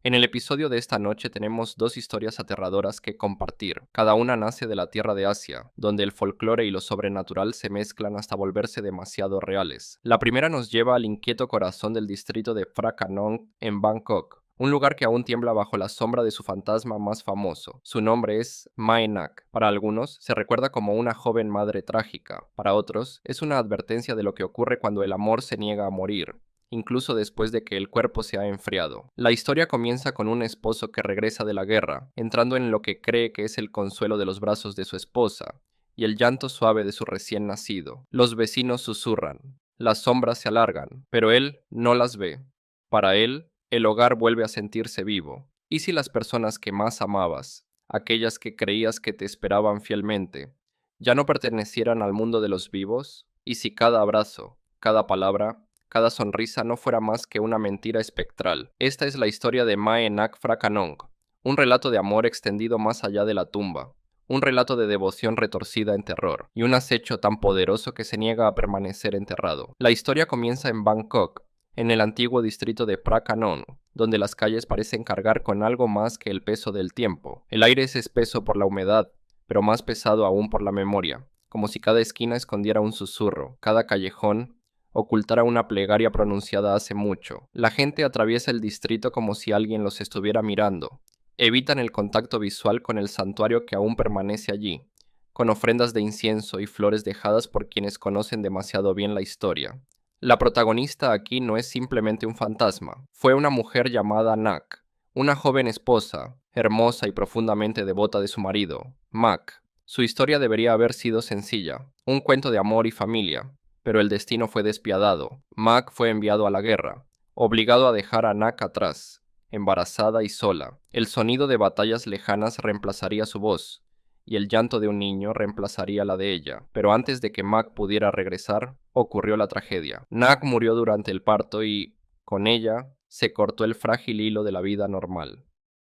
En el episodio de esta noche tenemos dos historias aterradoras que compartir. Cada una nace de la tierra de Asia, donde el folclore y lo sobrenatural se mezclan hasta volverse demasiado reales. La primera nos lleva al inquieto corazón del distrito de Phra Kraong en Bangkok, un lugar que aún tiembla bajo la sombra de su fantasma más famoso. Su nombre es Mae Nak. Para algunos, se recuerda como una joven madre trágica. Para otros, es una advertencia de lo que ocurre cuando el amor se niega a morir, incluso después de que el cuerpo se ha enfriado. La historia comienza con un esposo que regresa de la guerra, entrando en lo que cree que es el consuelo de los brazos de su esposa, y el llanto suave de su recién nacido. Los vecinos susurran, las sombras se alargan, pero él no las ve. Para él, el hogar vuelve a sentirse vivo. ¿Y si las personas que más amabas, aquellas que creías que te esperaban fielmente, ya no pertenecieran al mundo de los vivos? ¿Y si cada abrazo, cada palabra, cada sonrisa no fuera más que una mentira espectral? Esta es la historia de Mae Nak Phra Kraong, un relato de amor extendido más allá de la tumba, un relato de devoción retorcida en terror, y un acecho tan poderoso que se niega a permanecer enterrado. La historia comienza en Bangkok, en el antiguo distrito de Phra Kraong, donde las calles parecen cargar con algo más que el peso del tiempo. El aire es espeso por la humedad, pero más pesado aún por la memoria, como si cada esquina escondiera un susurro, cada callejón ocultara una plegaria pronunciada hace mucho. La gente atraviesa el distrito como si alguien los estuviera mirando. Evitan el contacto visual con el santuario que aún permanece allí, con ofrendas de incienso y flores dejadas por quienes conocen demasiado bien la historia. La protagonista aquí no es simplemente un fantasma, fue una mujer llamada Nak, una joven esposa, hermosa y profundamente devota de su marido, Mak. Su historia debería haber sido sencilla, un cuento de amor y familia, pero el destino fue despiadado. Mak fue enviado a la guerra, obligado a dejar a Nak atrás, embarazada y sola. El sonido de batallas lejanas reemplazaría su voz, y el llanto de un niño reemplazaría la de ella. Pero antes de que Mak pudiera regresar, ocurrió la tragedia. Nak murió durante el parto y, con ella, se cortó el frágil hilo de la vida normal.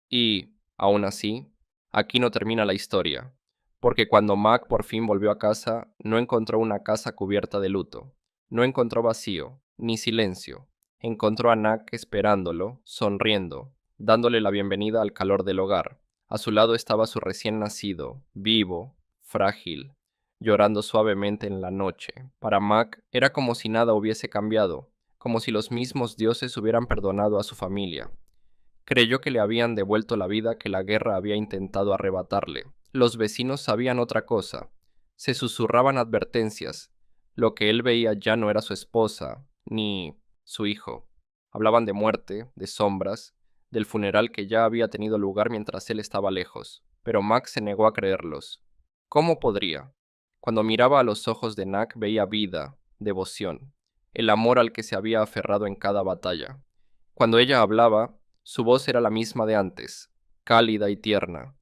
Y, aún así, aquí no termina la historia, porque cuando Mak por fin volvió a casa, no encontró una casa cubierta de luto, no encontró vacío, ni silencio. Encontró a Nak esperándolo, sonriendo, dándole la bienvenida al calor del hogar. A su lado estaba su recién nacido, vivo, frágil, llorando suavemente en la noche. Para Mak era como si nada hubiese cambiado, como si los mismos dioses hubieran perdonado a su familia. Creyó que le habían devuelto la vida que la guerra había intentado arrebatarle. Los vecinos sabían otra cosa. Se susurraban advertencias. Lo que él veía ya no era su esposa, ni su hijo. Hablaban de muerte, de sombras, del funeral que ya había tenido lugar mientras él estaba lejos. Pero Max se negó a creerlos. ¿Cómo podría? Cuando miraba a los ojos de Nak veía vida, devoción, el amor al que se había aferrado en cada batalla. Cuando ella hablaba, su voz era la misma de antes, cálida y tierna.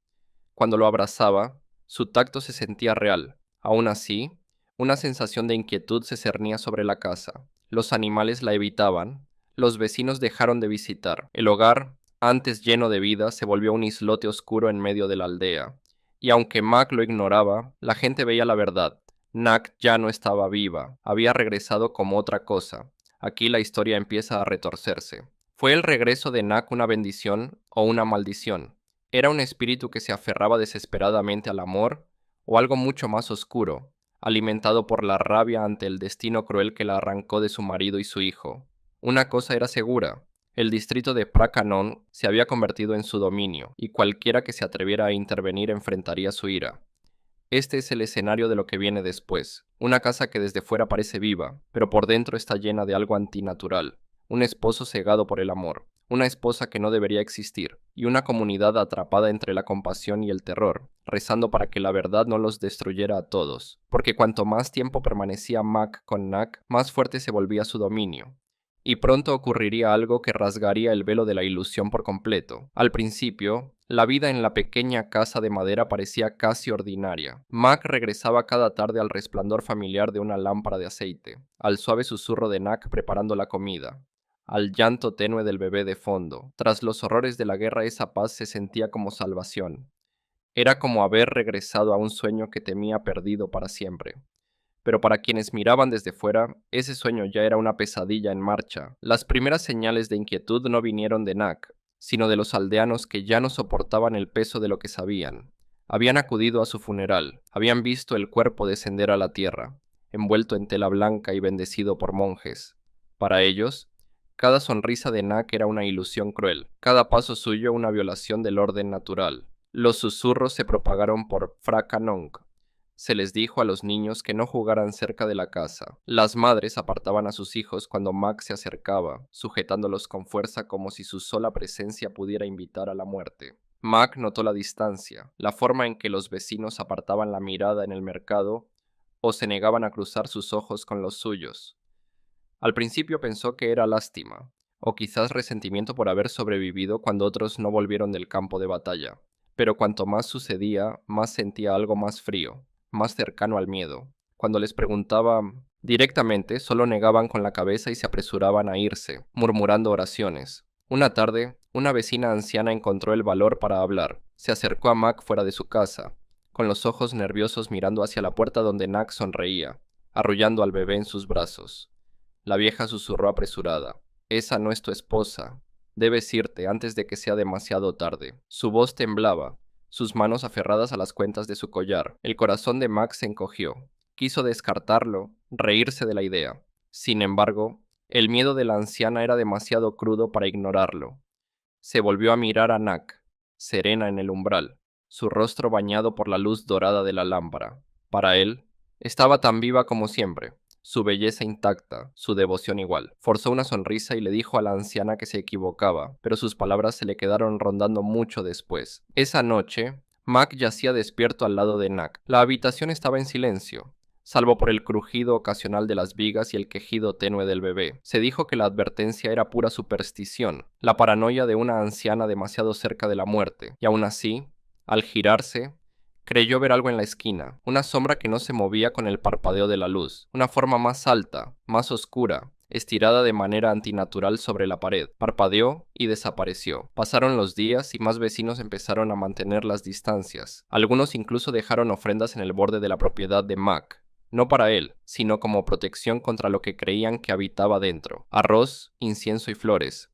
Cuando lo abrazaba, su tacto se sentía real. Aún así, una sensación de inquietud se cernía sobre la casa. Los animales la evitaban, los vecinos dejaron de visitar. El hogar, antes lleno de vida, se volvió un islote oscuro en medio de la aldea. Y aunque Mac lo ignoraba, la gente veía la verdad. Nak ya no estaba viva, había regresado como otra cosa. Aquí la historia empieza a retorcerse. ¿Fue el regreso de Nak una bendición o una maldición? ¿Era un espíritu que se aferraba desesperadamente al amor, o algo mucho más oscuro, alimentado por la rabia ante el destino cruel que la arrancó de su marido y su hijo? Una cosa era segura, el distrito de Phra Kraong se había convertido en su dominio, y cualquiera que se atreviera a intervenir enfrentaría su ira. Este es el escenario de lo que viene después, una casa que desde fuera parece viva, pero por dentro está llena de algo antinatural, un esposo cegado por el amor, una esposa que no debería existir, y una comunidad atrapada entre la compasión y el terror, rezando para que la verdad no los destruyera a todos, porque cuanto más tiempo permanecía Mac con Nak, más fuerte se volvía su dominio. Y pronto ocurriría algo que rasgaría el velo de la ilusión por completo. Al principio, la vida en la pequeña casa de madera parecía casi ordinaria. Mac regresaba cada tarde al resplandor familiar de una lámpara de aceite, al suave susurro de Nak preparando la comida, al llanto tenue del bebé de fondo. Tras los horrores de la guerra, esa paz se sentía como salvación. Era como haber regresado a un sueño que temía perdido para siempre. Pero para quienes miraban desde fuera, ese sueño ya era una pesadilla en marcha. Las primeras señales de inquietud no vinieron de Nak, sino de los aldeanos que ya no soportaban el peso de lo que sabían. Habían acudido a su funeral, habían visto el cuerpo descender a la tierra, envuelto en tela blanca y bendecido por monjes. Para ellos, cada sonrisa de Nak era una ilusión cruel, cada paso suyo una violación del orden natural. Los susurros se propagaron por Phra-Kanong. Se les dijo a los niños que no jugaran cerca de la casa. Las madres apartaban a sus hijos cuando Mac se acercaba, sujetándolos con fuerza como si su sola presencia pudiera invitar a la muerte. Mac notó la distancia, la forma en que los vecinos apartaban la mirada en el mercado o se negaban a cruzar sus ojos con los suyos. Al principio pensó que era lástima, o quizás resentimiento por haber sobrevivido cuando otros no volvieron del campo de batalla. Pero cuanto más sucedía, más sentía algo más frío, más cercano al miedo. Cuando les preguntaba directamente, solo negaban con la cabeza y se apresuraban a irse, murmurando oraciones. Una tarde, una vecina anciana encontró el valor para hablar. Se acercó a Mac fuera de su casa, con los ojos nerviosos mirando hacia la puerta donde Nak sonreía, arrullando al bebé en sus brazos. La vieja susurró apresurada: «Esa no es tu esposa. Debes irte antes de que sea demasiado tarde». Su voz temblaba, sus manos aferradas a las cuentas de su collar. El corazón de Max se encogió. Quiso descartarlo, reírse de la idea. Sin embargo, el miedo de la anciana era demasiado crudo para ignorarlo. Se volvió a mirar a Nak, serena en el umbral, su rostro bañado por la luz dorada de la lámpara. Para él, estaba tan viva como siempre. Su belleza intacta, su devoción igual. Forzó una sonrisa y le dijo a la anciana que se equivocaba, pero sus palabras se le quedaron rondando mucho después. Esa noche, Mac yacía despierto al lado de Nak. La habitación estaba en silencio, salvo por el crujido ocasional de las vigas y el quejido tenue del bebé. Se dijo que la advertencia era pura superstición, la paranoia de una anciana demasiado cerca de la muerte, y aún así, al girarse, creyó ver algo en la esquina, una sombra que no se movía con el parpadeo de la luz, una forma más alta, más oscura, estirada de manera antinatural sobre la pared. Parpadeó y desapareció. Pasaron los días y más vecinos empezaron a mantener las distancias. Algunos incluso dejaron ofrendas en el borde de la propiedad de Mac. No para él, sino como protección contra lo que creían que habitaba dentro. Arroz, incienso y flores.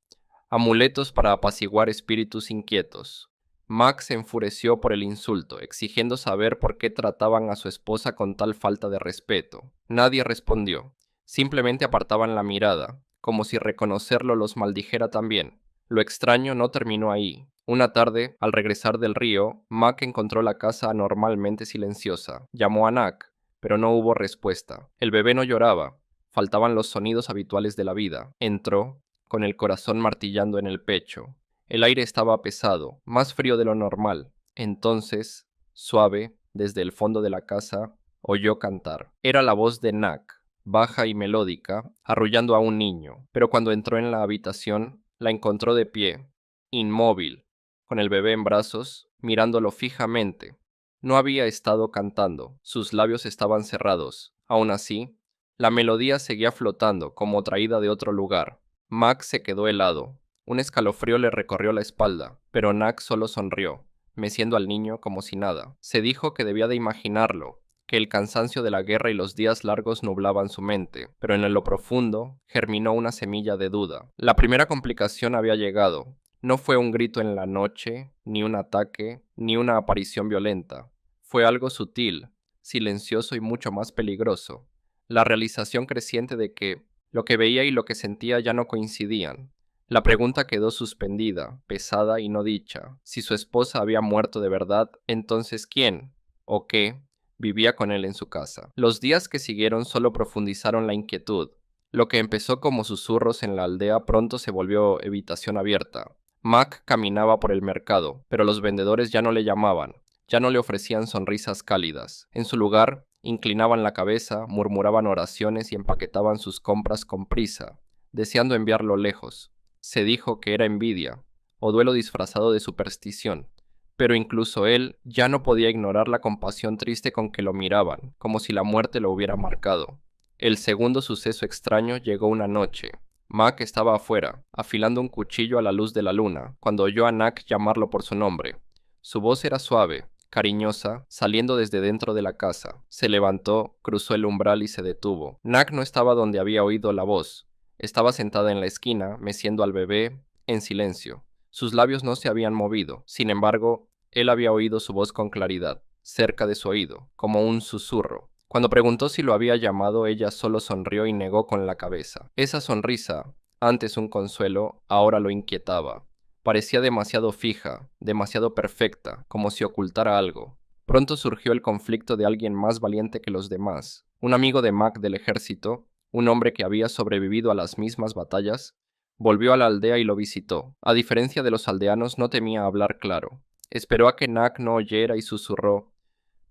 Amuletos para apaciguar espíritus inquietos. Max se enfureció por el insulto, exigiendo saber por qué trataban a su esposa con tal falta de respeto. Nadie respondió. Simplemente apartaban la mirada, como si reconocerlo los maldijera también. Lo extraño no terminó ahí. Una tarde, al regresar del río, Mac encontró la casa anormalmente silenciosa. Llamó a Nak, pero no hubo respuesta. El bebé no lloraba. Faltaban los sonidos habituales de la vida. Entró, con el corazón martillando en el pecho. El aire estaba pesado, más frío de lo normal. Entonces, suave, desde el fondo de la casa, oyó cantar. Era la voz de Nak, baja y melódica, arrullando a un niño. Pero cuando entró en la habitación, la encontró de pie, inmóvil, con el bebé en brazos, mirándolo fijamente. No había estado cantando, sus labios estaban cerrados. Aún así, la melodía seguía flotando, como traída de otro lugar. Mac se quedó helado. Un escalofrío le recorrió la espalda, pero Nak solo sonrió, meciendo al niño como si nada. Se dijo que debía de imaginarlo, que el cansancio de la guerra y los días largos nublaban su mente, pero en lo profundo germinó una semilla de duda. La primera complicación había llegado. No fue un grito en la noche, ni un ataque, ni una aparición violenta. Fue algo sutil, silencioso y mucho más peligroso. La realización creciente de que lo que veía y lo que sentía ya no coincidían. La pregunta quedó suspendida, pesada y no dicha. Si su esposa había muerto de verdad, entonces ¿quién o qué vivía con él en su casa? Los días que siguieron solo profundizaron la inquietud. Lo que empezó como susurros en la aldea pronto se volvió evitación abierta. Mac caminaba por el mercado, pero los vendedores ya no le llamaban, ya no le ofrecían sonrisas cálidas. En su lugar, inclinaban la cabeza, murmuraban oraciones y empaquetaban sus compras con prisa, deseando enviarlo lejos. Se dijo que era envidia, o duelo disfrazado de superstición, pero incluso él ya no podía ignorar la compasión triste con que lo miraban, como si la muerte lo hubiera marcado. El segundo suceso extraño llegó una noche. Mac estaba afuera, afilando un cuchillo a la luz de la luna, cuando oyó a Nak llamarlo por su nombre. Su voz era suave, cariñosa, saliendo desde dentro de la casa. Se levantó, cruzó el umbral y se detuvo. Nak no estaba donde había oído la voz. Estaba sentada en la esquina, meciendo al bebé, en silencio. Sus labios no se habían movido, sin embargo, él había oído su voz con claridad, cerca de su oído, como un susurro. Cuando preguntó si lo había llamado, ella solo sonrió y negó con la cabeza. Esa sonrisa, antes un consuelo, ahora lo inquietaba. Parecía demasiado fija, demasiado perfecta, como si ocultara algo. Pronto surgió el conflicto de alguien más valiente que los demás. Un amigo de Mac del ejército, un hombre que había sobrevivido a las mismas batallas, volvió a la aldea y lo visitó. A diferencia de los aldeanos, no temía hablar claro. Esperó a que Nac no oyera y susurró: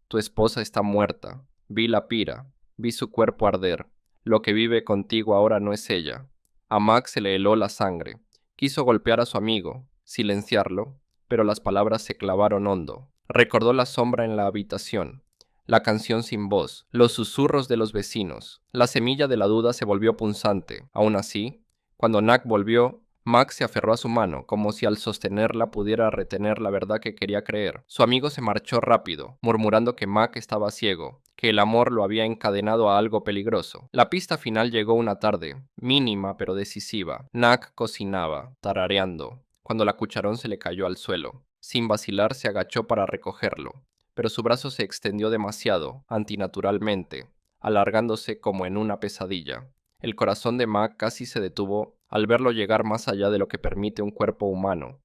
tu esposa está muerta. Vi la pira, vi su cuerpo arder. Lo que vive contigo ahora no es ella. A Max se le heló la sangre. Quiso golpear a su amigo, silenciarlo, pero las palabras se clavaron hondo. Recordó la sombra en la habitación, la canción sin voz, los susurros de los vecinos. La semilla de la duda se volvió punzante. Aún así, cuando Nack volvió, Max se aferró a su mano, como si al sostenerla pudiera retener la verdad que quería creer. Su amigo se marchó rápido, murmurando que Mac estaba ciego, que el amor lo había encadenado a algo peligroso. La pista final llegó una tarde, mínima pero decisiva. Nack cocinaba, tarareando, cuando la cucharón se le cayó al suelo. Sin vacilar se agachó para recogerlo, pero su brazo se extendió demasiado, antinaturalmente, alargándose como en una pesadilla. El corazón de Mac casi se detuvo al verlo llegar más allá de lo que permite un cuerpo humano,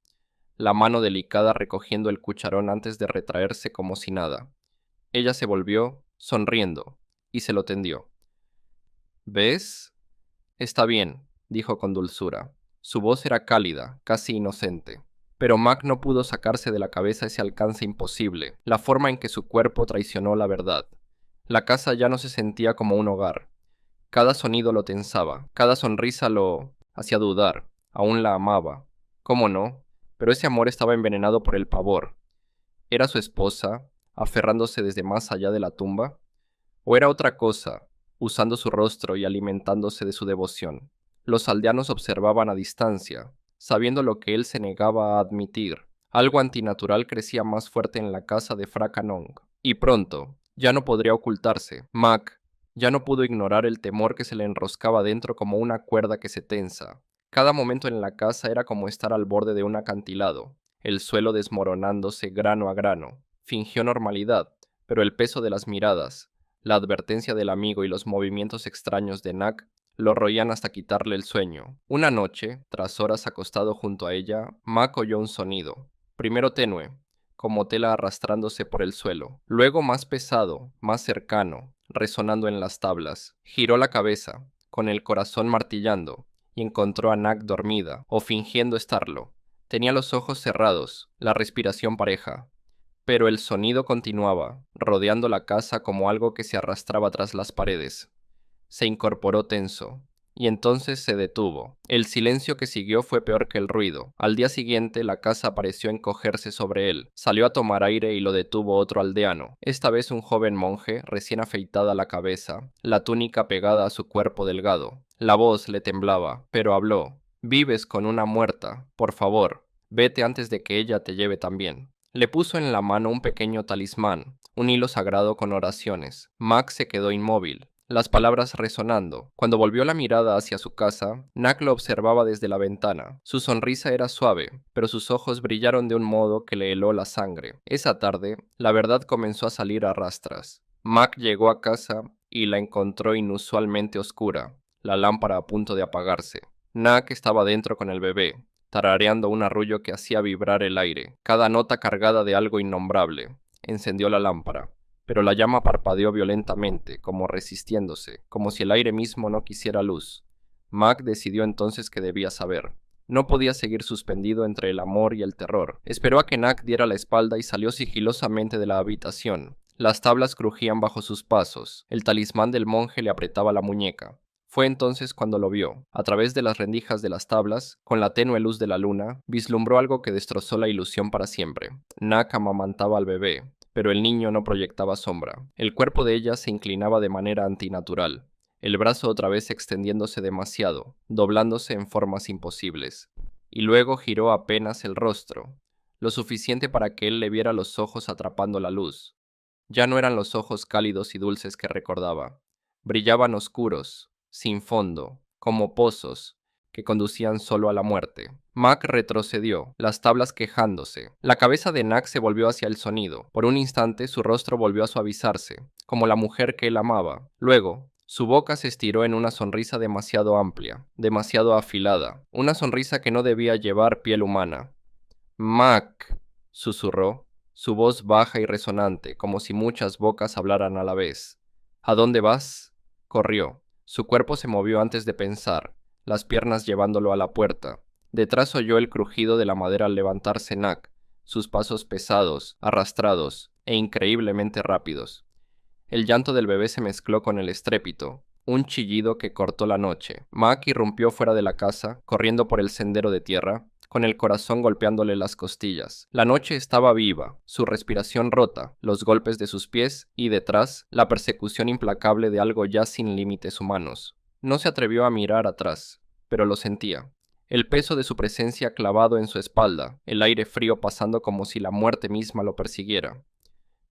la mano delicada recogiendo el cucharón antes de retraerse como si nada. Ella se volvió, sonriendo, y se lo tendió. ¿Ves? Está bien, dijo con dulzura. Su voz era cálida, casi inocente. Pero Mac no pudo sacarse de la cabeza ese alcance imposible, la forma en que su cuerpo traicionó la verdad. La casa ya no se sentía como un hogar. Cada sonido lo tensaba, cada sonrisa lo hacía dudar. Aún la amaba. ¿Cómo no? Pero ese amor estaba envenenado por el pavor. ¿Era su esposa, aferrándose desde más allá de la tumba? ¿O era otra cosa, usando su rostro y alimentándose de su devoción? Los aldeanos observaban a distancia, sabiendo lo que él se negaba a admitir. Algo antinatural crecía más fuerte en la casa de Fra Canong. Y pronto, ya no podría ocultarse. Mac ya no pudo ignorar el temor que se le enroscaba dentro como una cuerda que se tensa. Cada momento en la casa era como estar al borde de un acantilado, el suelo desmoronándose grano a grano. Fingió normalidad, pero el peso de las miradas, la advertencia del amigo y los movimientos extraños de Nack lo roían hasta quitarle el sueño. Una noche, tras horas acostado junto a ella, Mac oyó un sonido, primero tenue, como tela arrastrándose por el suelo, luego más pesado, más cercano, resonando en las tablas. Giró la cabeza, con el corazón martillando, y encontró a Nack dormida, o fingiendo estarlo. Tenía los ojos cerrados, la respiración pareja. Pero el sonido continuaba, rodeando la casa como algo que se arrastraba tras las paredes. Se incorporó tenso, y entonces se detuvo. El silencio que siguió fue peor que el ruido. Al día siguiente la casa pareció encogerse sobre él. Salió a tomar aire y lo detuvo otro aldeano, esta vez un joven monje, recién afeitada la cabeza, la túnica pegada a su cuerpo delgado. La voz le temblaba, pero habló. Vives con una muerta. Por favor, vete antes de que ella te lleve también. Le puso en la mano un pequeño talismán, un hilo sagrado con oraciones. Max se quedó inmóvil, las palabras resonando. Cuando volvió la mirada hacia su casa, Nack lo observaba desde la ventana. Su sonrisa era suave, pero sus ojos brillaron de un modo que le heló la sangre. Esa tarde, la verdad comenzó a salir a rastras. Mac llegó a casa y la encontró inusualmente oscura, la lámpara a punto de apagarse. Nack estaba dentro con el bebé, tarareando un arrullo que hacía vibrar el aire, cada nota cargada de algo innombrable. Encendió la lámpara, pero la llama parpadeó violentamente, como resistiéndose, como si el aire mismo no quisiera luz. Mac decidió entonces que debía saber. No podía seguir suspendido entre el amor y el terror. Esperó a que Nack diera la espalda y salió sigilosamente de la habitación. Las tablas crujían bajo sus pasos. El talismán del monje le apretaba la muñeca. Fue entonces cuando lo vio. A través de las rendijas de las tablas, con la tenue luz de la luna, vislumbró algo que destrozó la ilusión para siempre. Nack amamantaba al bebé, pero el niño no proyectaba sombra. El cuerpo de ella se inclinaba de manera antinatural, el brazo otra vez extendiéndose demasiado, doblándose en formas imposibles. Y luego giró apenas el rostro, lo suficiente para que él le viera los ojos atrapando la luz. Ya no eran los ojos cálidos y dulces que recordaba. Brillaban oscuros, sin fondo, como pozos, que conducían solo a la muerte. Mac retrocedió, las tablas quejándose. La cabeza de Nak se volvió hacia el sonido. Por un instante su rostro volvió a suavizarse, como la mujer que él amaba. Luego, su boca se estiró en una sonrisa demasiado amplia, demasiado afilada, una sonrisa que no debía llevar piel humana. Mac, susurró, su voz baja y resonante, como si muchas bocas hablaran a la vez. ¿A dónde vas? Corrió. Su cuerpo se movió antes de pensar, las piernas llevándolo a la puerta. Detrás oyó el crujido de la madera al levantarse Nak, sus pasos pesados, arrastrados e increíblemente rápidos. El llanto del bebé se mezcló con el estrépito, un chillido que cortó la noche. Mac irrumpió fuera de la casa, corriendo por el sendero de tierra, con el corazón golpeándole las costillas. La noche estaba viva, su respiración rota, los golpes de sus pies y detrás, la persecución implacable de algo ya sin límites humanos. No se atrevió a mirar atrás, pero lo sentía. El peso de su presencia clavado en su espalda, el aire frío pasando como si la muerte misma lo persiguiera.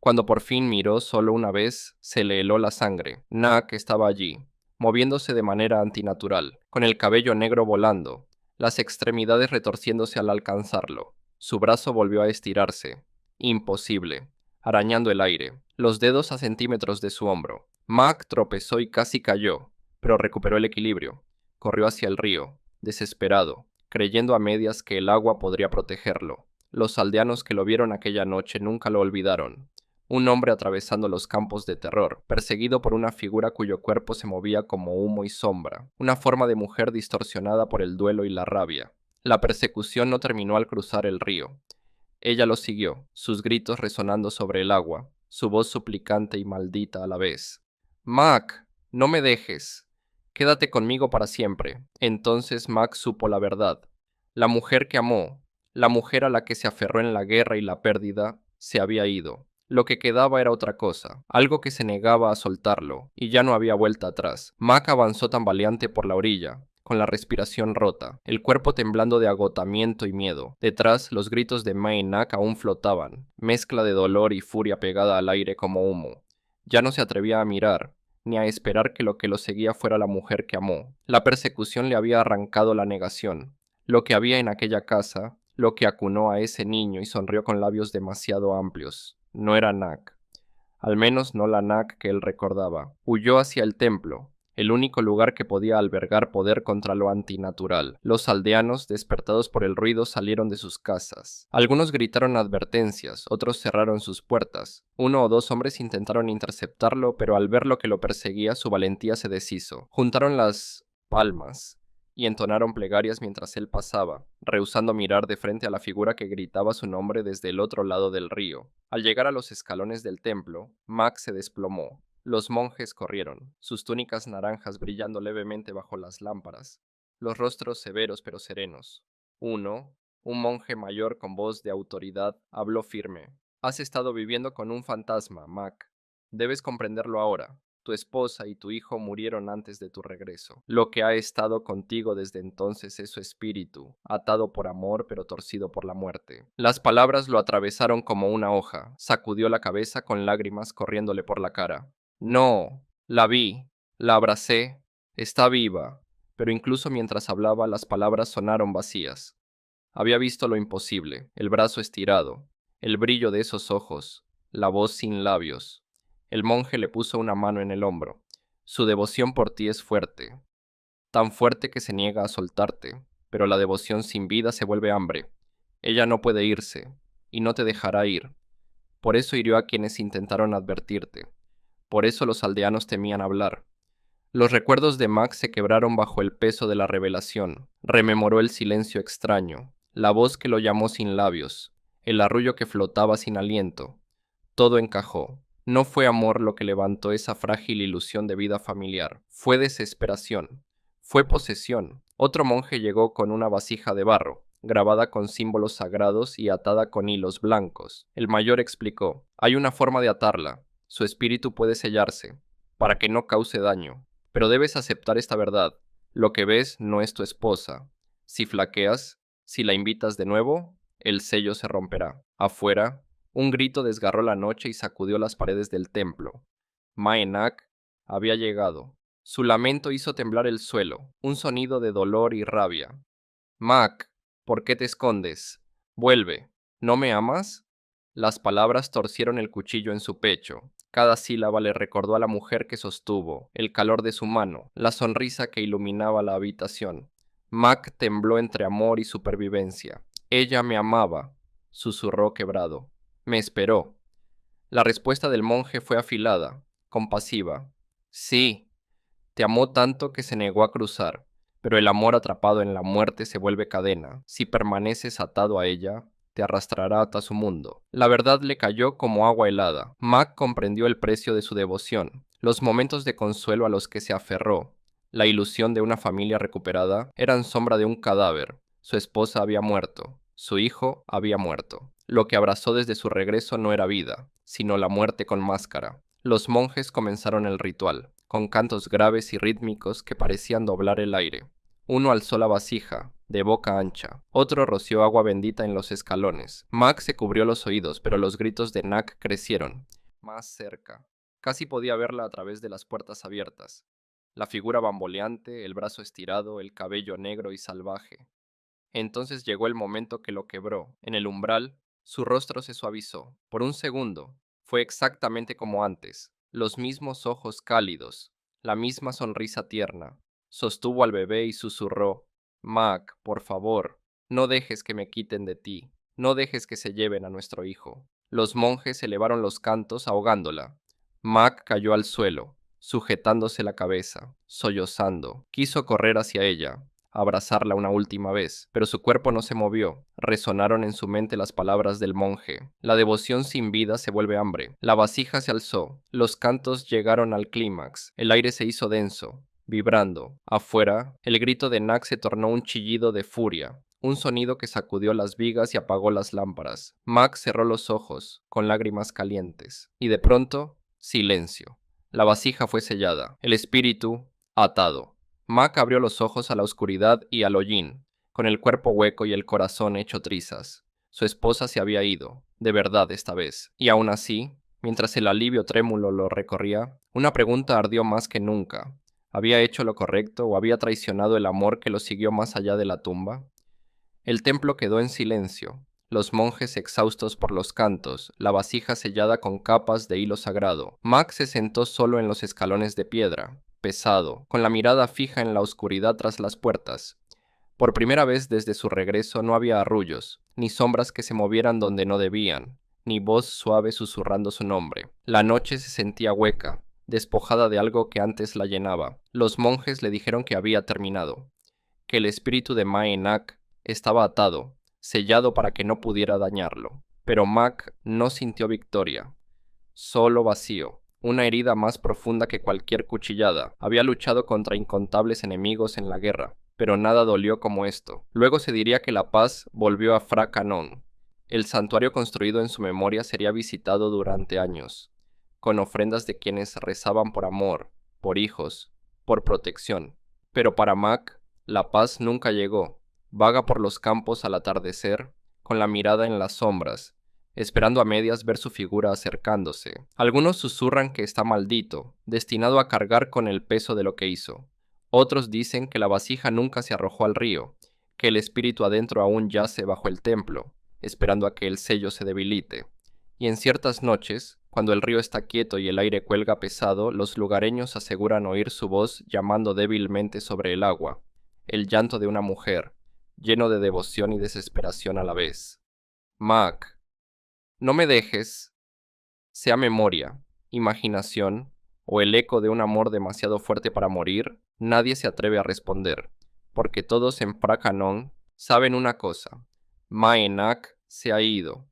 Cuando por fin miró solo una vez, se le heló la sangre. Nak estaba allí, moviéndose de manera antinatural, con el cabello negro volando, las extremidades retorciéndose al alcanzarlo. Su brazo volvió a estirarse. Imposible. Arañando el aire, los dedos a centímetros de su hombro. Mac tropezó y casi cayó, pero recuperó el equilibrio. Corrió hacia el río, desesperado, creyendo a medias que el agua podría protegerlo. Los aldeanos que lo vieron aquella noche nunca lo olvidaron. Un hombre atravesando los campos de terror, perseguido por una figura cuyo cuerpo se movía como humo y sombra, una forma de mujer distorsionada por el duelo y la rabia. La persecución no terminó al cruzar el río. Ella lo siguió, sus gritos resonando sobre el agua, su voz suplicante y maldita a la vez. Mac, no me dejes. Quédate conmigo para siempre. Entonces Mac supo la verdad. La mujer que amó, la mujer a la que se aferró en la guerra y la pérdida, se había ido. Lo que quedaba era otra cosa, algo que se negaba a soltarlo, y ya no había vuelta atrás. Mac avanzó tambaleante por la orilla, con la respiración rota, el cuerpo temblando de agotamiento y miedo. Detrás, los gritos de Mae Nak aún flotaban, mezcla de dolor y furia pegada al aire como humo. Ya no se atrevía a mirar, ni a esperar que lo seguía fuera la mujer que amó. La persecución le había arrancado la negación. Lo que había en aquella casa, lo que acunó a ese niño y sonrió con labios demasiado amplios. No era Nak. Al menos no la Nak que él recordaba. Huyó hacia el templo, el único lugar que podía albergar poder contra lo antinatural. Los aldeanos, despertados por el ruido, salieron de sus casas. Algunos gritaron advertencias, otros cerraron sus puertas. Uno o dos hombres intentaron interceptarlo, pero al ver lo que lo perseguía, su valentía se deshizo. Juntaron las palmas y entonaron plegarias mientras él pasaba, rehusando mirar de frente a la figura que gritaba su nombre desde el otro lado del río. Al llegar a los escalones del templo, Mac se desplomó. Los monjes corrieron, sus túnicas naranjas brillando levemente bajo las lámparas, los rostros severos pero serenos. Uno, un monje mayor con voz de autoridad, habló firme. Has estado viviendo con un fantasma, Mac. Debes comprenderlo ahora. Tu esposa y tu hijo murieron antes de tu regreso. Lo que ha estado contigo desde entonces es su espíritu, atado por amor pero torcido por la muerte. Las palabras lo atravesaron como una hoja. Sacudió la cabeza con lágrimas corriéndole por la cara. No, la vi, la abracé, está viva, pero incluso mientras hablaba las palabras sonaron vacías. Había visto lo imposible, el brazo estirado, el brillo de esos ojos, la voz sin labios. El monje le puso una mano en el hombro. Su devoción por ti es fuerte, tan fuerte que se niega a soltarte, pero la devoción sin vida se vuelve hambre. Ella no puede irse, y no te dejará ir. Por eso hirió a quienes intentaron advertirte. Por eso los aldeanos temían hablar. Los recuerdos de Max se quebraron bajo el peso de la revelación. Rememoró el silencio extraño, la voz que lo llamó sin labios, el arrullo que flotaba sin aliento. Todo encajó. No fue amor lo que levantó esa frágil ilusión de vida familiar. Fue desesperación. Fue posesión. Otro monje llegó con una vasija de barro, grabada con símbolos sagrados y atada con hilos blancos. El mayor explicó: hay una forma de atarla. Su espíritu puede sellarse, para que no cause daño. Pero debes aceptar esta verdad. Lo que ves no es tu esposa. Si flaqueas, si la invitas de nuevo, el sello se romperá. Afuera, un grito desgarró la noche y sacudió las paredes del templo. Mae Nak había llegado. Su lamento hizo temblar el suelo, un sonido de dolor y rabia. Mac, ¿Por qué te escondes? Vuelve. ¿No me amas? Las palabras torcieron el cuchillo en su pecho. Cada sílaba le recordó a la mujer que sostuvo, el calor de su mano, la sonrisa que iluminaba la habitación. Mac tembló entre amor y supervivencia. Ella me amaba, susurró quebrado. Me esperó. La respuesta del monje fue afilada, compasiva. Sí, te amó tanto que se negó a cruzar, pero el amor atrapado en la muerte se vuelve cadena. Si permaneces atado a ella, te arrastrará hasta su mundo. La verdad le cayó como agua helada. Mac comprendió el precio de su devoción, los momentos de consuelo a los que se aferró. La ilusión de una familia recuperada eran sombra de un cadáver. Su esposa había muerto, su hijo había muerto. Lo que abrazó desde su regreso no era vida, sino la muerte con máscara. Los monjes comenzaron el ritual, con cantos graves y rítmicos que parecían doblar el aire. Uno alzó la vasija, de boca ancha. Otro roció agua bendita en los escalones. Mac se cubrió los oídos, pero los gritos de Nak crecieron. Más cerca. Casi podía verla a través de las puertas abiertas. La figura bamboleante, el brazo estirado, el cabello negro y salvaje. Entonces llegó el momento que lo quebró. En el umbral, su rostro se suavizó. Por un segundo, fue exactamente como antes. Los mismos ojos cálidos, la misma sonrisa tierna. Sostuvo al bebé y susurró: Mac, por favor, no dejes que me quiten de ti. No dejes que se lleven a nuestro hijo. Los monjes elevaron los cantos ahogándola. Mac cayó al suelo, sujetándose la cabeza, sollozando. Quiso correr hacia ella, abrazarla una última vez, pero su cuerpo no se movió. Resonaron en su mente las palabras del monje. La devoción sin vida se vuelve hambre. La vasija se alzó. Los cantos llegaron al clímax. El aire se hizo denso, vibrando. Afuera, el grito de Nak se tornó un chillido de furia. Un sonido que sacudió las vigas y apagó las lámparas. Mac cerró los ojos, con lágrimas calientes. Y de pronto, silencio. La vasija fue sellada. El espíritu, atado. Mac abrió los ojos a la oscuridad y al hollín, con el cuerpo hueco y el corazón hecho trizas. Su esposa se había ido, de verdad esta vez. Y aún así, mientras el alivio trémulo lo recorría, una pregunta ardió más que nunca. ¿Había hecho lo correcto o había traicionado el amor que lo siguió más allá de la tumba? El templo quedó en silencio. Los monjes exhaustos por los cantos, la vasija sellada con capas de hilo sagrado. Mac se sentó solo en los escalones de piedra, pesado, con la mirada fija en la oscuridad tras las puertas. Por primera vez desde su regreso no había arrullos, ni sombras que se movieran donde no debían, ni voz suave susurrando su nombre. La noche se sentía hueca, despojada de algo que antes la llenaba. Los monjes le dijeron que había terminado, que el espíritu de Mae Nak estaba atado, sellado para que no pudiera dañarlo. Pero Mac no sintió victoria, solo vacío. Una herida más profunda que cualquier cuchillada. Había luchado contra incontables enemigos en la guerra, pero nada dolió como esto. Luego se diría que la paz volvió a Phra Canon. El santuario construido en su memoria sería visitado durante años, con ofrendas de quienes rezaban por amor, por hijos, por protección. Pero para Mac, la paz nunca llegó. Vaga por los campos al atardecer, con la mirada en las sombras, esperando a medias ver su figura acercándose. Algunos susurran que está maldito, destinado a cargar con el peso de lo que hizo. Otros dicen que la vasija nunca se arrojó al río, que el espíritu adentro aún yace bajo el templo, esperando a que el sello se debilite. Y en ciertas noches, cuando el río está quieto y el aire cuelga pesado, los lugareños aseguran oír su voz llamando débilmente sobre el agua, el llanto de una mujer, lleno de devoción y desesperación a la vez. Mac, no me dejes, sea memoria, imaginación o el eco de un amor demasiado fuerte para morir, nadie se atreve a responder, porque todos en Phra Canon saben una cosa: Mae Nak se ha ido,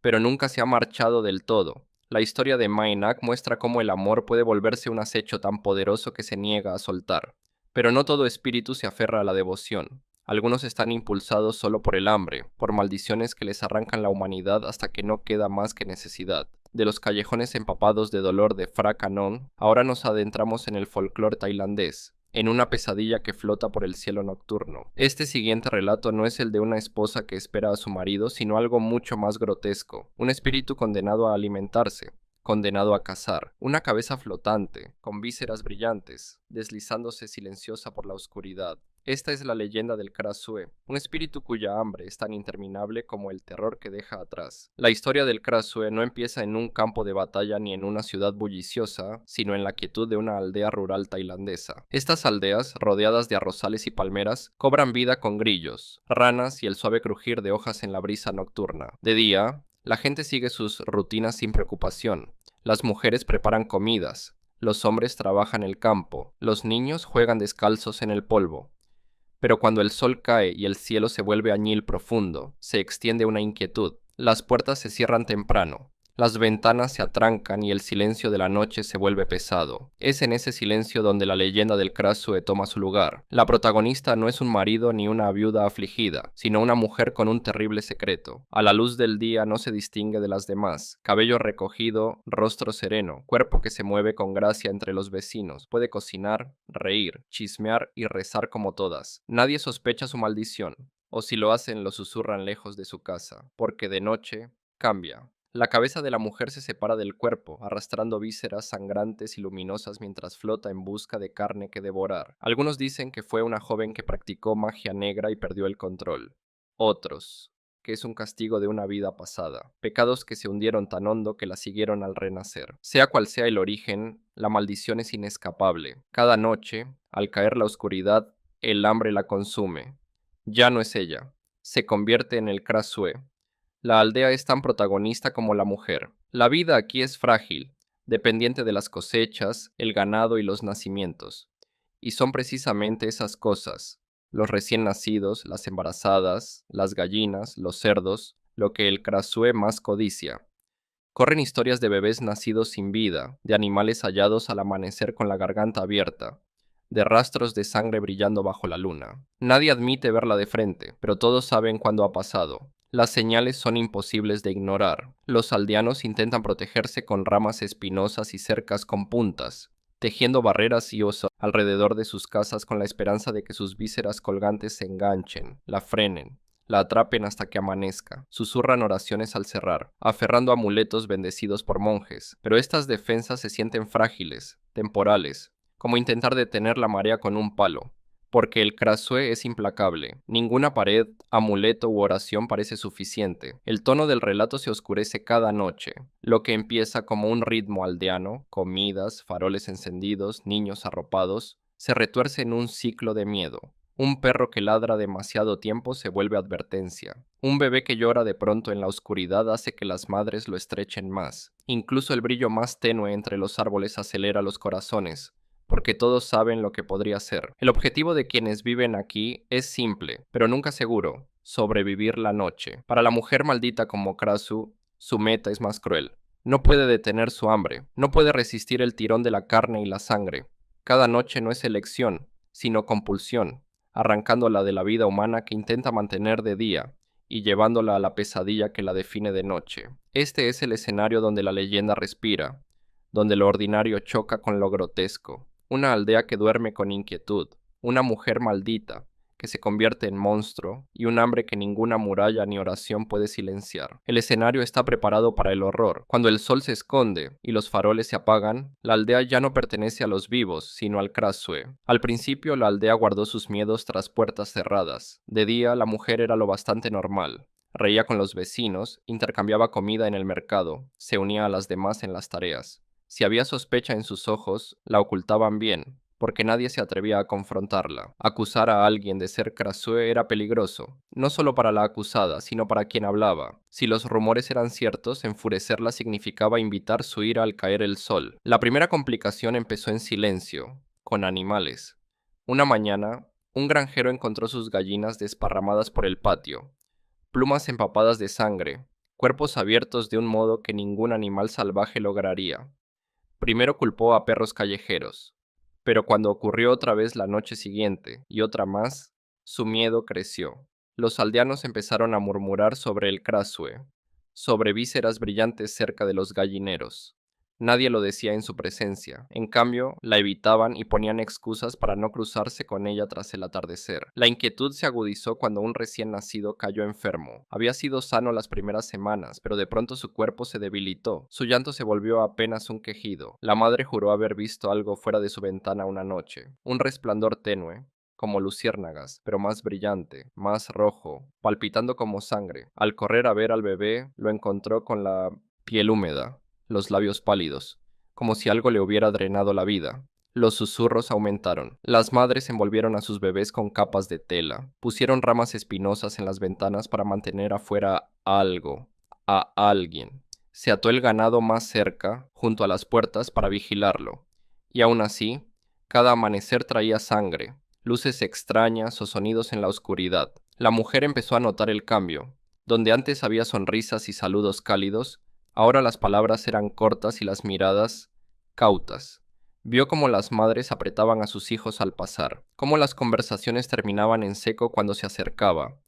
pero nunca se ha marchado del todo. La historia de Mae Nak muestra cómo el amor puede volverse un acecho tan poderoso que se niega a soltar. Pero no todo espíritu se aferra a la devoción. Algunos están impulsados solo por el hambre, por maldiciones que les arrancan la humanidad hasta que no queda más que necesidad. De los callejones empapados de dolor de Phra Canon, ahora nos adentramos en el folclore tailandés, en una pesadilla que flota por el cielo nocturno. Este siguiente relato no es el de una esposa que espera a su marido, sino algo mucho más grotesco, un espíritu condenado a alimentarse, condenado a cazar, una cabeza flotante, con vísceras brillantes, deslizándose silenciosa por la oscuridad. Esta es la leyenda del Krasue, un espíritu cuya hambre es tan interminable como el terror que deja atrás. La historia del Krasue no empieza en un campo de batalla ni en una ciudad bulliciosa, sino en la quietud de una aldea rural tailandesa. Estas aldeas, rodeadas de arrozales y palmeras, cobran vida con grillos, ranas y el suave crujir de hojas en la brisa nocturna. De día, la gente sigue sus rutinas sin preocupación. Las mujeres preparan comidas, los hombres trabajan el campo, los niños juegan descalzos en el polvo. Pero cuando el sol cae y el cielo se vuelve añil profundo, se extiende una inquietud. Las puertas se cierran temprano, las ventanas se atrancan y el silencio de la noche se vuelve pesado. Es en ese silencio donde la leyenda del Krasue toma su lugar. La protagonista no es un marido ni una viuda afligida, sino una mujer con un terrible secreto. A la luz del día no se distingue de las demás. Cabello recogido, rostro sereno, cuerpo que se mueve con gracia entre los vecinos. Puede cocinar, reír, chismear y rezar como todas. Nadie sospecha su maldición, o si lo hacen lo susurran lejos de su casa, porque de noche cambia. La cabeza de la mujer se separa del cuerpo, arrastrando vísceras sangrantes y luminosas mientras flota en busca de carne que devorar. Algunos dicen que fue una joven que practicó magia negra y perdió el control. Otros, que es un castigo de una vida pasada, pecados que se hundieron tan hondo que la siguieron al renacer. Sea cual sea el origen, la maldición es inescapable. Cada noche, al caer la oscuridad, el hambre la consume. Ya no es ella. Se convierte en el Krasue. La aldea es tan protagonista como la mujer. La vida aquí es frágil, dependiente de las cosechas, el ganado y los nacimientos. Y son precisamente esas cosas, los recién nacidos, las embarazadas, las gallinas, los cerdos, lo que el Krasue más codicia. Corren historias de bebés nacidos sin vida, de animales hallados al amanecer con la garganta abierta, de rastros de sangre brillando bajo la luna. Nadie admite verla de frente, pero todos saben cuándo ha pasado. Las señales son imposibles de ignorar. Los aldeanos intentan protegerse con ramas espinosas y cercas con puntas, tejiendo barreras y osos alrededor de sus casas con la esperanza de que sus vísceras colgantes se enganchen, la frenen, la atrapen hasta que amanezca. Susurran oraciones al cerrar, aferrando amuletos bendecidos por monjes, pero estas defensas se sienten frágiles, temporales, como intentar detener la marea con un palo. Porque el Krasue es implacable. Ninguna pared, amuleto u oración parece suficiente. El tono del relato se oscurece cada noche. Lo que empieza como un ritmo aldeano, comidas, faroles encendidos, niños arropados, se retuerce en un ciclo de miedo. Un perro que ladra demasiado tiempo se vuelve advertencia. Un bebé que llora de pronto en la oscuridad hace que las madres lo estrechen más. Incluso el brillo más tenue entre los árboles acelera los corazones, porque todos saben lo que podría ser. El objetivo de quienes viven aquí es simple, pero nunca seguro: sobrevivir la noche. Para la mujer maldita como Krasu, su meta es más cruel. No puede detener su hambre, no puede resistir el tirón de la carne y la sangre. Cada noche no es elección, sino compulsión, arrancándola de la vida humana que intenta mantener de día y llevándola a la pesadilla que la define de noche. Este es el escenario donde la leyenda respira, donde lo ordinario choca con lo grotesco. Una aldea que duerme con inquietud, una mujer maldita que se convierte en monstruo y un hambre que ninguna muralla ni oración puede silenciar. El escenario está preparado para el horror. Cuando el sol se esconde y los faroles se apagan, la aldea ya no pertenece a los vivos, sino al Krasue. Al principio la aldea guardó sus miedos tras puertas cerradas. De día la mujer era lo bastante normal. Reía con los vecinos, intercambiaba comida en el mercado, se unía a las demás en las tareas. Si había sospecha en sus ojos, la ocultaban bien, porque nadie se atrevía a confrontarla. Acusar a alguien de ser Krasue era peligroso, no solo para la acusada, sino para quien hablaba. Si los rumores eran ciertos, enfurecerla significaba invitar su ira al caer el sol. La primera complicación empezó en silencio, con animales. Una mañana, un granjero encontró sus gallinas desparramadas por el patio, plumas empapadas de sangre, cuerpos abiertos de un modo que ningún animal salvaje lograría. Primero culpó a perros callejeros, pero cuando ocurrió otra vez la noche siguiente y otra más, su miedo creció. Los aldeanos empezaron a murmurar sobre el Krasue, sobre vísceras brillantes cerca de los gallineros. Nadie lo decía en su presencia, en cambio, la evitaban y ponían excusas para no cruzarse con ella tras el atardecer. La inquietud se agudizó cuando un recién nacido cayó enfermo. Había sido sano las primeras semanas, pero de pronto su cuerpo se debilitó. Su llanto se volvió apenas un quejido. La madre juró haber visto algo fuera de su ventana una noche, un resplandor tenue, como luciérnagas, pero más brillante, más rojo, palpitando como sangre. Al correr a ver al bebé, lo encontró con la piel húmeda, los labios pálidos, como si algo le hubiera drenado la vida. Los susurros aumentaron. Las madres envolvieron a sus bebés con capas de tela, pusieron ramas espinosas en las ventanas para mantener afuera algo, a alguien. Se ató el ganado más cerca, junto a las puertas, para vigilarlo. Y aún así, cada amanecer traía sangre, luces extrañas o sonidos en la oscuridad. La mujer empezó a notar el cambio. Donde antes había sonrisas y saludos cálidos, ahora las palabras eran cortas y las miradas cautas. Vio cómo las madres apretaban a sus hijos al pasar, cómo las conversaciones terminaban en seco cuando se acercaba.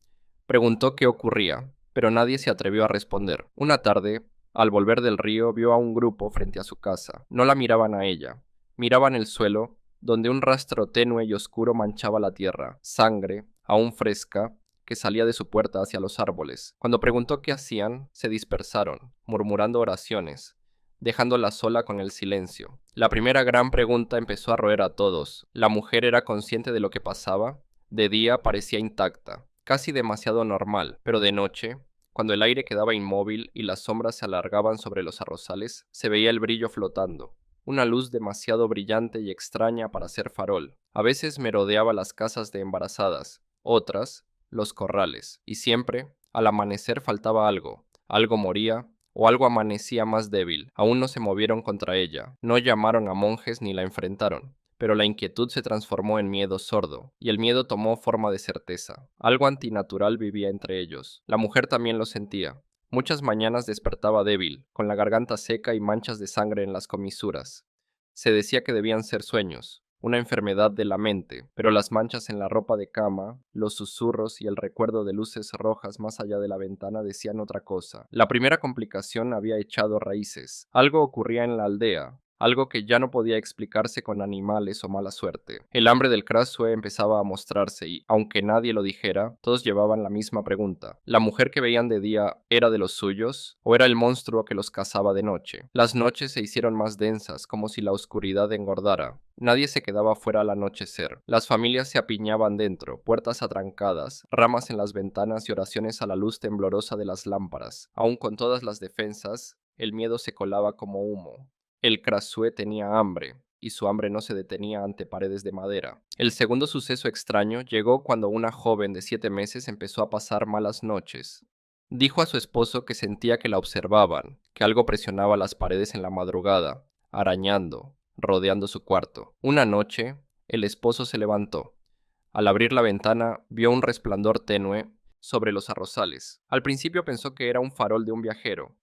Preguntó qué ocurría, pero nadie se atrevió a responder. Una tarde, al volver del río, vio a un grupo frente a su casa. No la miraban a ella, miraban el suelo, donde un rastro tenue y oscuro manchaba la tierra, sangre, aún fresca, que salía de su puerta hacia los árboles. Cuando preguntó qué hacían, se dispersaron, murmurando oraciones, dejándola sola con el silencio. La primera gran pregunta empezó a roer a todos. ¿La mujer era consciente de lo que pasaba? De día parecía intacta, casi demasiado normal, pero de noche, cuando el aire quedaba inmóvil y las sombras se alargaban sobre los arrozales, se veía el brillo flotando, una luz demasiado brillante y extraña para ser farol. A veces merodeaba las casas de embarazadas, otras, los corrales, y siempre, al amanecer faltaba algo, algo moría, o algo amanecía más débil. Aún no se movieron contra ella, no llamaron a monjes ni la enfrentaron. Pero la inquietud se transformó en miedo sordo, y el miedo tomó forma de certeza. Algo antinatural vivía entre ellos. La mujer también lo sentía. Muchas mañanas despertaba débil, con la garganta seca y manchas de sangre en las comisuras. Se decía que debían ser sueños, una enfermedad de la mente, pero las manchas en la ropa de cama, los susurros y el recuerdo de luces rojas más allá de la ventana decían otra cosa. La primera complicación había echado raíces. Algo ocurría en la aldea, algo que ya no podía explicarse con animales o mala suerte. El hambre del Krasue empezaba a mostrarse y, aunque nadie lo dijera, todos llevaban la misma pregunta. ¿La mujer que veían de día era de los suyos? ¿O era el monstruo que los cazaba de noche? Las noches se hicieron más densas, como si la oscuridad engordara. Nadie se quedaba fuera al anochecer. Las familias se apiñaban dentro, puertas atrancadas, ramas en las ventanas y oraciones a la luz temblorosa de las lámparas. Aun con todas las defensas, el miedo se colaba como humo. El Krasue tenía hambre, y su hambre no se detenía ante paredes de madera. El segundo suceso extraño llegó cuando una joven de 7 meses empezó a pasar malas noches. Dijo a su esposo que sentía que la observaban, que algo presionaba las paredes en la madrugada, arañando, rodeando su cuarto. Una noche, el esposo se levantó. Al abrir la ventana, vio un resplandor tenue sobre los arrozales. Al principio pensó que era un farol de un viajero,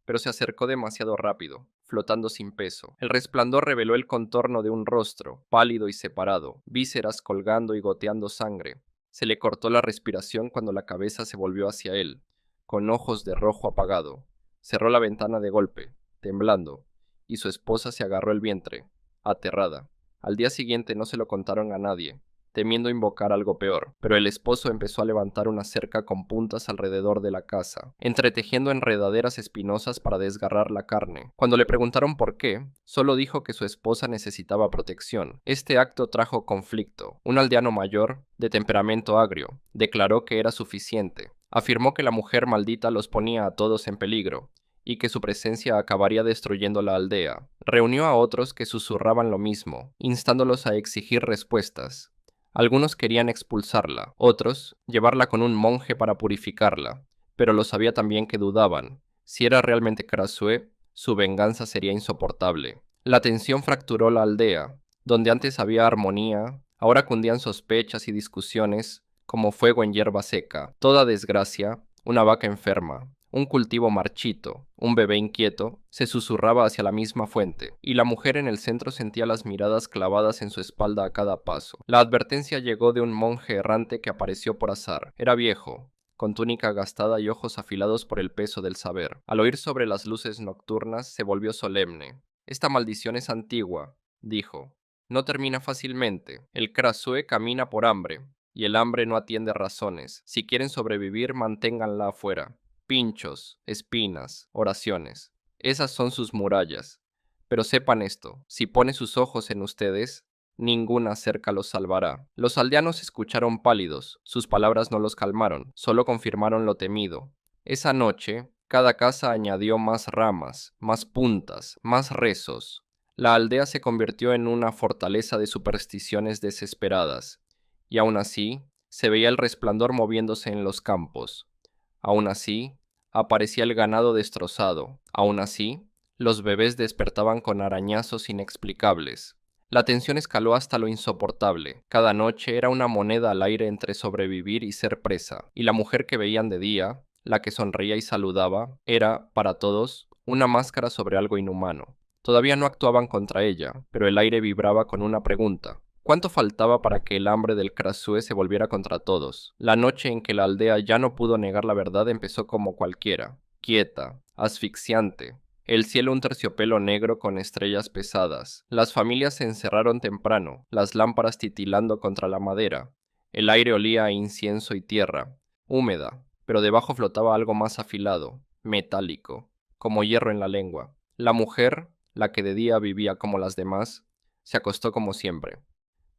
pero se acercó demasiado rápido, flotando sin peso. El resplandor reveló el contorno de un rostro, pálido y separado, vísceras colgando y goteando sangre. Se le cortó la respiración cuando la cabeza se volvió hacia él, con ojos de rojo apagado. Cerró la ventana de golpe, temblando, y su esposa se agarró el vientre, aterrada. Al día siguiente no se lo contaron a nadie, temiendo invocar algo peor, pero el esposo empezó a levantar una cerca con puntas alrededor de la casa, entretejiendo enredaderas espinosas para desgarrar la carne. Cuando le preguntaron por qué, solo dijo que su esposa necesitaba protección. Este acto trajo conflicto. Un aldeano mayor, de temperamento agrio, declaró que era suficiente. Afirmó que la mujer maldita los ponía a todos en peligro, y que su presencia acabaría destruyendo la aldea. Reunió a otros que susurraban lo mismo, instándolos a exigir respuestas. Algunos querían expulsarla, otros llevarla con un monje para purificarla, pero lo sabía también que dudaban. Si era realmente Krasue, su venganza sería insoportable. La tensión fracturó la aldea. Donde antes había armonía, ahora cundían sospechas y discusiones como fuego en hierba seca. Toda desgracia, una vaca enferma, un cultivo marchito, un bebé inquieto, se susurraba hacia la misma fuente, y la mujer en el centro sentía las miradas clavadas en su espalda a cada paso. La advertencia llegó de un monje errante que apareció por azar. Era viejo, con túnica gastada y ojos afilados por el peso del saber. Al oír sobre las luces nocturnas, se volvió solemne. «Esta maldición es antigua», dijo. «No termina fácilmente. El Krasue camina por hambre, y el hambre no atiende razones. Si quieren sobrevivir, manténganla afuera. Pinchos, espinas, oraciones. Esas son sus murallas. Pero sepan esto, si pone sus ojos en ustedes, Ninguna cerca los salvará. Los aldeanos escucharon pálidos, sus palabras no los calmaron, solo confirmaron lo temido. Esa noche, cada casa añadió más ramas, más puntas, más rezos. La aldea se convirtió en una fortaleza de supersticiones desesperadas, y aún así, se veía el resplandor moviéndose en los campos. Aún así, aparecía el ganado destrozado. Aún así, los bebés despertaban con arañazos inexplicables. La tensión escaló hasta lo insoportable. Cada noche era una moneda al aire entre sobrevivir y ser presa, y la mujer que veían de día, la que sonreía y saludaba, era, para todos, una máscara sobre algo inhumano. Todavía no actuaban contra ella, pero el aire vibraba con una pregunta. ¿Cuánto faltaba para que el hambre del Krasue se volviera contra todos? La noche en que la aldea ya no pudo negar la verdad empezó como cualquiera, quieta, asfixiante. El cielo un terciopelo negro con estrellas pesadas. Las familias se encerraron temprano, las lámparas titilando contra la madera. El aire olía a incienso y tierra, húmeda, pero debajo flotaba algo más afilado, metálico, como hierro en la lengua. La mujer, la que de día vivía como las demás, se acostó como siempre.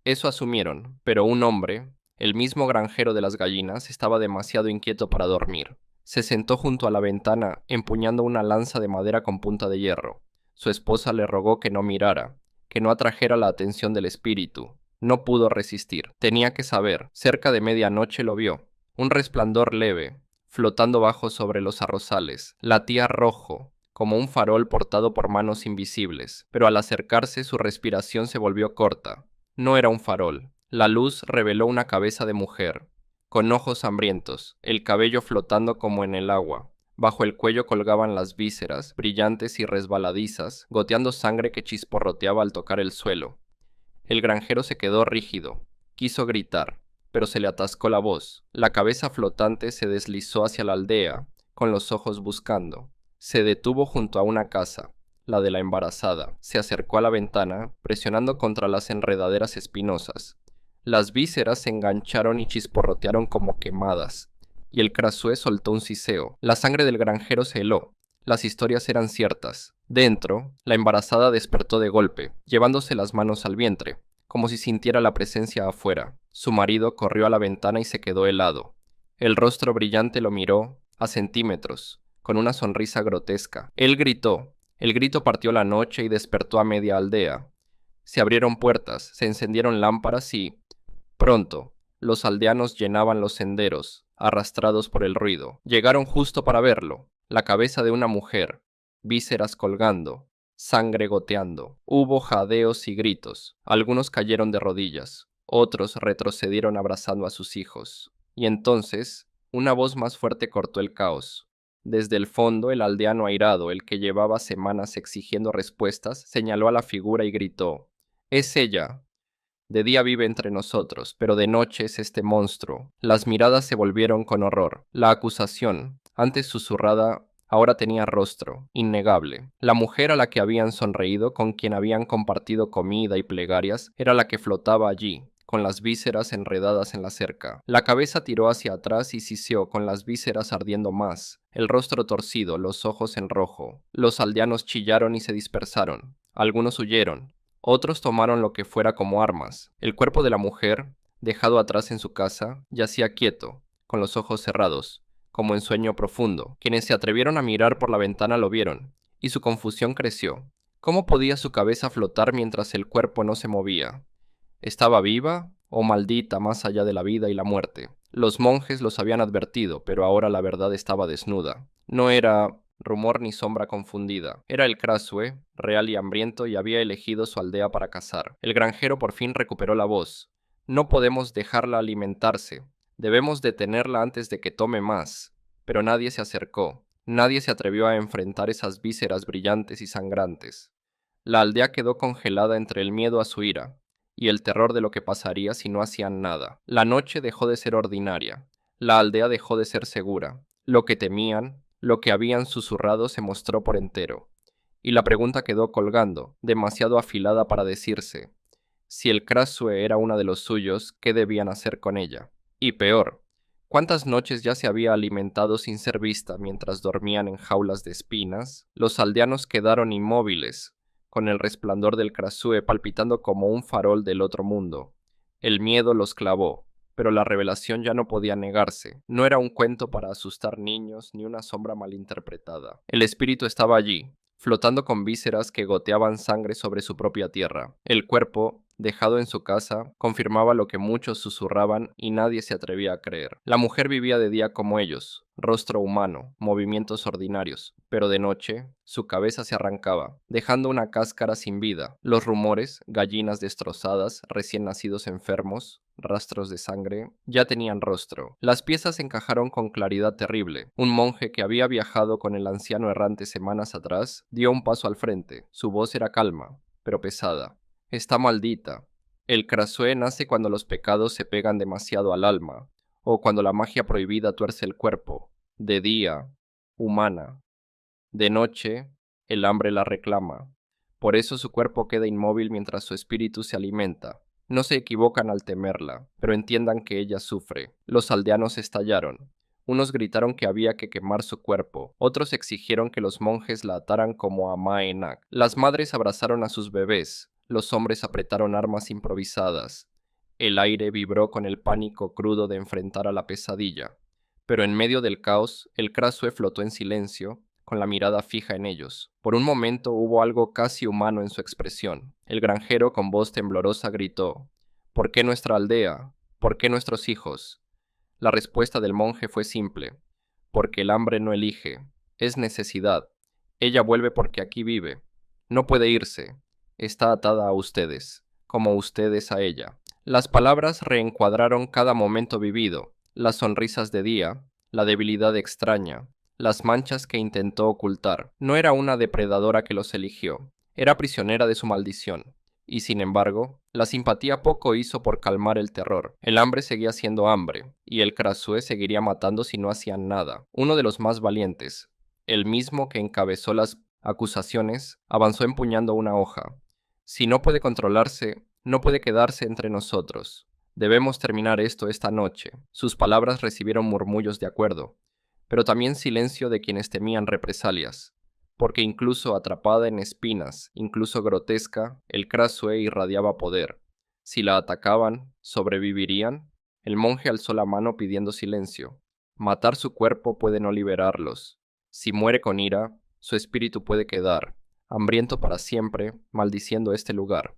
Eso asumieron, pero un hombre, el mismo granjero de las gallinas, estaba demasiado inquieto para dormir. Se sentó junto a la ventana, empuñando una lanza de madera con punta de hierro. Su esposa le rogó que no mirara, que no atrajera la atención del espíritu. No pudo resistir. Tenía que saber. Cerca de medianoche lo vio. Un resplandor leve, flotando bajo sobre los arrozales. Latía rojo, como un farol portado por manos invisibles. Pero al acercarse su respiración se volvió corta. No era un farol. La luz reveló una cabeza de mujer, con ojos hambrientos, el cabello flotando como en el agua. Bajo el cuello colgaban las vísceras, brillantes y resbaladizas, goteando sangre que chisporroteaba al tocar el suelo. El granjero se quedó rígido. Quiso gritar, pero se le atascó la voz. La cabeza flotante se deslizó hacia la aldea, con los ojos buscando. Se detuvo junto a una casa, la de la embarazada. Se acercó a la ventana, presionando contra las enredaderas espinosas. Las vísceras se engancharon y chisporrotearon como quemadas, y el Krasue soltó un siseo. La sangre del granjero se heló. Las historias eran ciertas. Dentro, la embarazada despertó de golpe, llevándose las manos al vientre, como si sintiera la presencia afuera. Su marido corrió a la ventana y se quedó helado. El rostro brillante lo miró, a centímetros, con una sonrisa grotesca. Él gritó. El grito partió la noche y despertó a media aldea. Se abrieron puertas, se encendieron lámparas y, pronto, los aldeanos llenaban los senderos, arrastrados por el ruido. Llegaron justo para verlo, la cabeza de una mujer, vísceras colgando, sangre goteando. Hubo jadeos y gritos. Algunos cayeron de rodillas, otros retrocedieron abrazando a sus hijos. Y entonces, una voz más fuerte cortó el caos. Desde el fondo, el aldeano airado, el que llevaba semanas exigiendo respuestas, señaló a la figura y gritó: «Es ella. De día vive entre nosotros, pero de noche es este monstruo». Las miradas se volvieron con horror. La acusación, antes susurrada, ahora tenía rostro, innegable. La mujer a la que habían sonreído, con quien habían compartido comida y plegarias, era la que flotaba allí, con las vísceras enredadas en la cerca. La cabeza tiró hacia atrás y siseó, con las vísceras ardiendo más, el rostro torcido, los ojos en rojo. Los aldeanos chillaron y se dispersaron. Algunos huyeron. Otros tomaron lo que fuera como armas. El cuerpo de la mujer, dejado atrás en su casa, yacía quieto, con los ojos cerrados, como en sueño profundo. Quienes se atrevieron a mirar por la ventana lo vieron, y su confusión creció. ¿Cómo podía su cabeza flotar mientras el cuerpo no se movía? ¿Estaba viva o maldita más allá de la vida y la muerte? Los monjes los habían advertido, pero ahora la verdad estaba desnuda. No era rumor ni sombra confundida. Era el Krasue, real y hambriento, y había elegido su aldea para cazar. El granjero por fin recuperó la voz. «No podemos dejarla alimentarse. Debemos detenerla antes de que tome más». Pero nadie se acercó. Nadie se atrevió a enfrentar esas vísceras brillantes y sangrantes. La aldea quedó congelada entre el miedo a su ira y el terror de lo que pasaría si no hacían nada. La noche dejó de ser ordinaria. La aldea dejó de ser segura. Lo que temían, lo que habían susurrado se mostró por entero. Y la pregunta quedó colgando, demasiado afilada para decirse. Si el Krasue era una de los suyos, ¿qué debían hacer con ella? Y peor, ¿cuántas noches ya se había alimentado sin ser vista mientras dormían en jaulas de espinas? Los aldeanos quedaron inmóviles, con el resplandor del Krasue palpitando como un farol del otro mundo. El miedo los clavó, pero la revelación ya no podía negarse. No era un cuento para asustar niños ni una sombra malinterpretada. El espíritu estaba allí, flotando con vísceras que goteaban sangre sobre su propia tierra. El cuerpo, dejado en su casa, confirmaba lo que muchos susurraban y nadie se atrevía a creer. La mujer vivía de día como ellos, rostro humano, movimientos ordinarios, pero de noche su cabeza se arrancaba, dejando una cáscara sin vida. Los rumores, gallinas destrozadas, recién nacidos enfermos, rastros de sangre, ya tenían rostro. Las piezas encajaron con claridad terrible. Un monje que había viajado con el anciano errante semanas atrás dio un paso al frente. Su voz era calma, pero pesada. Está maldita. El Krasue nace cuando los pecados se pegan demasiado al alma, o cuando la magia prohibida tuerce el cuerpo. De día, humana. De noche, el hambre la reclama. Por eso su cuerpo queda inmóvil mientras su espíritu se alimenta. No se equivocan al temerla, pero entiendan que ella sufre. Los aldeanos estallaron. Unos gritaron que había que quemar su cuerpo, otros exigieron que los monjes la ataran como a Maenak. Las madres abrazaron a sus bebés, los hombres apretaron armas improvisadas. El aire vibró con el pánico crudo de enfrentar a la pesadilla. Pero en medio del caos, el Krasue flotó en silencio, con la mirada fija en ellos. Por un momento hubo algo casi humano en su expresión. El granjero con voz temblorosa gritó: ¿Por qué nuestra aldea? ¿Por qué nuestros hijos? La respuesta del monje fue simple: porque el hambre no elige, es necesidad. Ella vuelve porque aquí vive. No puede irse. Está atada a ustedes, como ustedes a ella. Las palabras reencuadraron cada momento vivido, las sonrisas de día, la debilidad extraña, las manchas que intentó ocultar. No era una depredadora que los eligió, era prisionera de su maldición. Y sin embargo, la simpatía poco hizo por calmar el terror. El hambre seguía siendo hambre, y el Krasue seguiría matando si no hacían nada. Uno de los más valientes, el mismo que encabezó las acusaciones, avanzó empuñando una hoja. Si no puede controlarse, no puede quedarse entre nosotros. Debemos terminar esto esta noche. Sus palabras recibieron murmullos de acuerdo, pero también silencio de quienes temían represalias. Porque incluso atrapada en espinas, incluso grotesca, el Krasue irradiaba poder. Si la atacaban, ¿sobrevivirían? El monje alzó la mano pidiendo silencio. Matar su cuerpo puede no liberarlos. Si muere con ira, su espíritu puede quedar, hambriento para siempre, maldiciendo este lugar.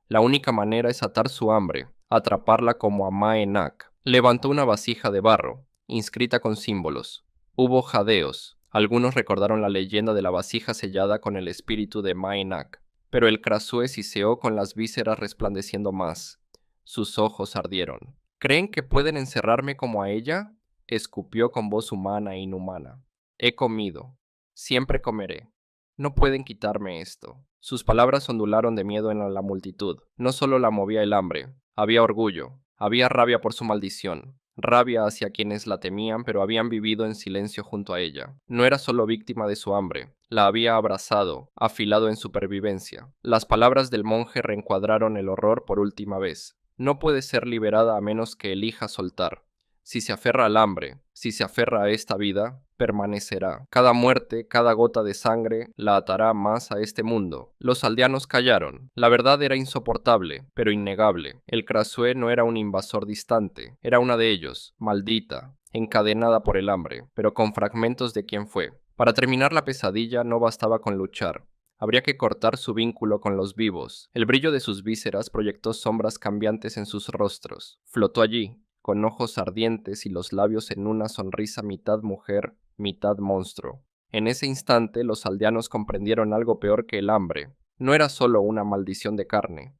La única manera es atar su hambre, atraparla como a Maenak. Levantó una vasija de barro, inscrita con símbolos. Hubo jadeos. Algunos recordaron la leyenda de la vasija sellada con el espíritu de Maenak, pero el Krasue siseó con las vísceras resplandeciendo más. Sus ojos ardieron. ¿Creen que pueden encerrarme como a ella? Escupió con voz humana e inhumana. He comido. Siempre comeré. No pueden quitarme esto. Sus palabras ondularon de miedo en la multitud. No solo la movía el hambre, había orgullo, había rabia por su maldición. Rabia hacia quienes la temían pero habían vivido en silencio junto a ella. No era solo víctima de su hambre, la había abrazado, afilado en supervivencia. Las palabras del monje reencuadraron el horror por última vez. No puede ser liberada a menos que elija soltar. Si se aferra al hambre, si se aferra a esta vida, permanecerá. Cada muerte, cada gota de sangre, la atará más a este mundo. Los aldeanos callaron. La verdad era insoportable, pero innegable. El Krasue no era un invasor distante, era una de ellos, maldita, encadenada por el hambre, pero con fragmentos de quien fue. Para terminar la pesadilla no bastaba con luchar. Habría que cortar su vínculo con los vivos. El brillo de sus vísceras proyectó sombras cambiantes en sus rostros. Flotó allí, con ojos ardientes y los labios en una sonrisa mitad mujer, mitad monstruo. En ese instante los aldeanos comprendieron algo peor que el hambre. No era solo una maldición de carne,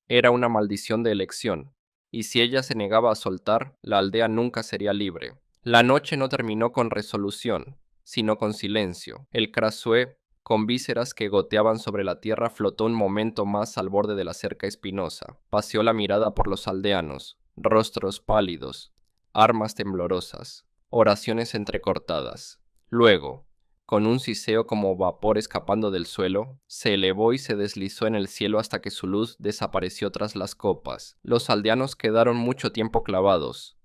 era una maldición de elección, y si ella se negaba a soltar, la aldea nunca sería libre. La noche no terminó con resolución, sino con silencio. El Krasue, con vísceras que goteaban sobre la tierra, flotó un momento más al borde de la cerca espinosa. Paseó la mirada por los aldeanos, rostros pálidos, armas temblorosas, oraciones entrecortadas. Luego, con un siseo como vapor escapando del suelo, se elevó y se deslizó en el cielo hasta que su luz desapareció tras las copas. Los aldeanos quedaron mucho tiempo clavados.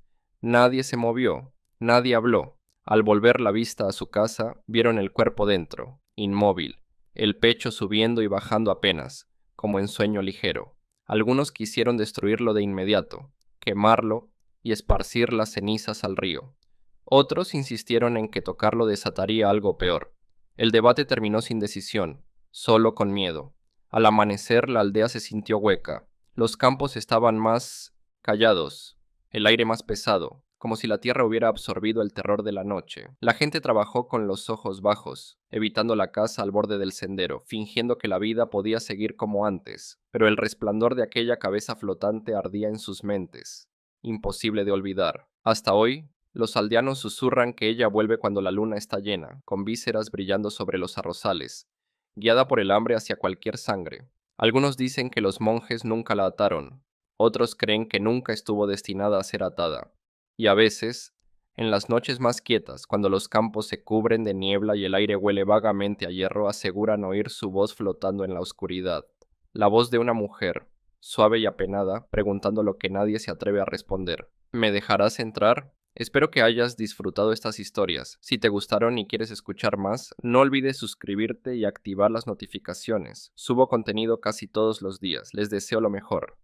Nadie se movió, nadie habló. Al volver la vista a su casa, vieron el cuerpo dentro, inmóvil, el pecho subiendo y bajando apenas, como en sueño ligero. Algunos quisieron destruirlo de inmediato, quemarlo y esparcir las cenizas al río. Otros insistieron en que tocarlo desataría algo peor. El debate terminó sin decisión, solo con miedo. Al amanecer la aldea se sintió hueca. Los campos estaban más callados, el aire más pesado, como si la tierra hubiera absorbido el terror de la noche. La gente trabajó con los ojos bajos, evitando la casa al borde del sendero, fingiendo que la vida podía seguir como antes, pero el resplandor de aquella cabeza flotante ardía en sus mentes, imposible de olvidar. Hasta hoy, los aldeanos susurran que ella vuelve cuando la luna está llena, con vísceras brillando sobre los arrozales, guiada por el hambre hacia cualquier sangre. Algunos dicen que los monjes nunca la ataron, otros creen que nunca estuvo destinada a ser atada. Y a veces, en las noches más quietas, cuando los campos se cubren de niebla y el aire huele vagamente a hierro, aseguran oír su voz flotando en la oscuridad. La voz de una mujer, suave y apenada, preguntando lo que nadie se atreve a responder. ¿Me dejarás entrar? Espero que hayas disfrutado estas historias. Si te gustaron y quieres escuchar más, no olvides suscribirte y activar las notificaciones. Subo contenido casi todos los días. Les deseo lo mejor.